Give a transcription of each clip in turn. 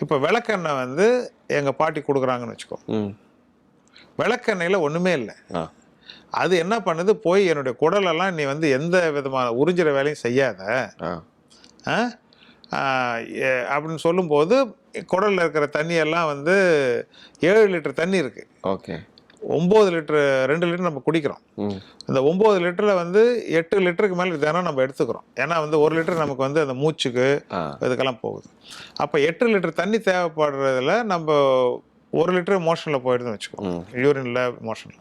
இப்போ விளக்கெண்ணெய் வந்து எங்கள் பாட்டி கொடுக்குறாங்கன்னு வச்சுக்கோ. ம். விளக்கெண்ணெயில் ஒன்றுமே இல்லை. ஆ. அது என்ன பண்ணுது, போய் என்னுடைய குடலெல்லாம் நீ வந்து எந்த விதமான உறிஞ்சிற வேலையும் செய்யாத ஆ. ஆ? அப்படின்னு சொல்லும்போது குடலில் இருக்கிற தண்ணியெல்லாம் வந்து 7 லிட்டர் தண்ணி இருக்குது. ஓகே. 9 லிட்டரு 2 லிட்டர் நம்ம குடிக்கிறோம். ம். இந்த 9 லிட்டரில் வந்து 8 லிட்டருக்கு மேலே தினம் நம்ம எடுத்துக்கிறோம். ஏன்னா வந்து 1 லிட்டர் நமக்கு வந்து அந்த மூச்சுக்கு ஆ. இதுக்கெல்லாம் போகுது. அப்போ 8 லிட்டர் தண்ணி தேவைப்படுறதுல நம்ம 1 லிட்டர் மோஷனில் போயிடுதுன்னு வச்சுக்கோம், யூரினில் மோஷனில்.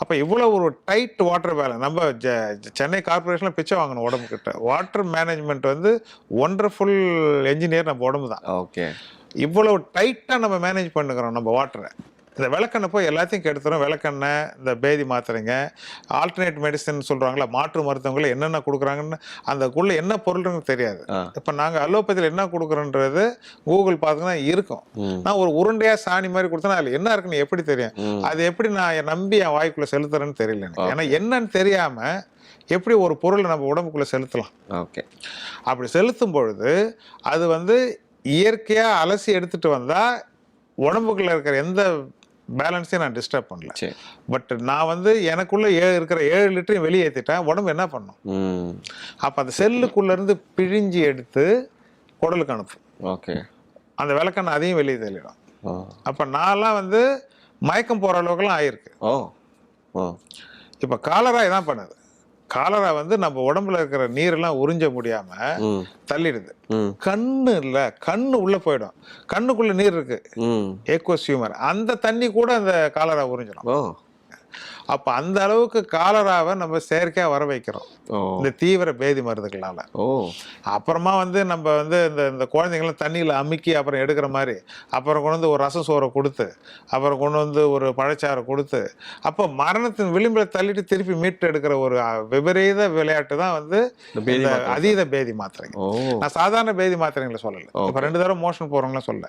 அப்போ இவ்வளோ ஒரு டைட் வாட்டர் பேலன்ஸ். நம்ம சென்னை கார்பரேஷனில் பிச்சை வாங்கணும் உடம்புக்கிட்ட. வாட்டர் மேனேஜ்மெண்ட் வந்து ஒண்டர்ஃபுல் என்ஜினியர் நம்ம உடம்பு தான். ஓகே. இவ்வளோ டைட்டாக நம்ம மேனேஜ் பண்ணுக்கிறோம் நம்ம வாட்டரை. இந்த விளக்கெண்ணெய் போய் எல்லாத்தையும் கெடுத்துரும். விளக்கெண்ணெய், இந்த பேதி மாத்திரைங்க, ஆல்டர்னேட் மெடிசன் சொல்கிறாங்களா, மாற்று மருத்துவங்களை என்னென்ன கொடுக்குறாங்கன்னு அதுக்குள்ளே என்ன பொருள்னு தெரியாது. இப்போ நாங்கள் அலோபதியில் என்ன கொடுக்குறோன்றது கூகுள் பார்த்துன்னா இருக்கும். நான் ஒரு உருண்டையாக சாணி மாதிரி கொடுத்தேன்னா அதில் என்ன இருக்குன்னு எப்படி தெரியும்? அது எப்படி நான் நம்பி என் வாய்க்குள்ளே செலுத்துறேன்னு தெரியல எனக்கு. ஏன்னா என்னன்னு தெரியாமல் எப்படி ஒரு பொருளை நம்ம உடம்புக்குள்ளே செலுத்தலாம்? ஓகே. அப்படி செலுத்தும் பொழுது அது வந்து இயற்கையாக அலசி எடுத்துகிட்டு வந்தால் உடம்புக்குள்ளே இருக்கிற எந்த பேலன்ஸையும் நான் டிஸ்டர்ப் பண்ணல. பட் நான் வந்து எனக்குள்ளே இருக்கிற 7 லிட்டரையும் வெளியேற்றிட்டேன். உடம்பு என்ன பண்ணும்? அப்போ அந்த செல்லுக்குள்ளேருந்து பிழிஞ்சி எடுத்து குடலுக்கு அனுப்பும். ஓகே. அந்த விளக்கெண்ணெய் அதையும் வெளியே தள்ளிடும். அப்போ நான்லாம் வந்து மயக்கம் போகிற அளவுக்குலாம் ஆயிருக்கு. ஓ ஓ. இப்போ காலரா இதான் பண்ணுது. காலரா வந்து நம்ம உடம்புல இருக்கிற நீரெல்லாம் உறிஞ்ச முடியாம தள்ளிடுது. கண்ணு இல்ல, கண்ணு உள்ள போயிடும். கண்ணுக்குள்ள நீர் இருக்கு, ஏக்வஸ் ஹியூமர், அந்த தண்ணி கூட அந்த காலரா உறிஞ்சிடும். அப்ப அந்த அளவுக்கு காலராவை நம்ம செயற்கையா வர வைக்கிறோம் இந்த தீவிர பேதி மருந்துகளால. அப்புறமா வந்து நம்ம வந்து இந்த குழந்தைங்களாம் தண்ணியில அமுக்கி அப்புறம் எடுக்கிற மாதிரி, அப்புறம் கொண்டு வந்து ஒரு ரசம் சோறை கொடுத்து, அப்புறம் கொண்டு வந்து ஒரு பழச்சாறை கொடுத்து, அப்போ மரணத்தின் விளிம்பில் தள்ளிட்டு திருப்பி மீட்டு எடுக்கிற ஒரு விபரீத விளையாட்டு தான் வந்து அதீத பேதி மாத்திரைங்க. நான் சாதாரண பேதி மாத்திரைங்களை சொல்லலை. இப்போ 2 தடவை மோஷன் போறவங்களும் சொல்ல.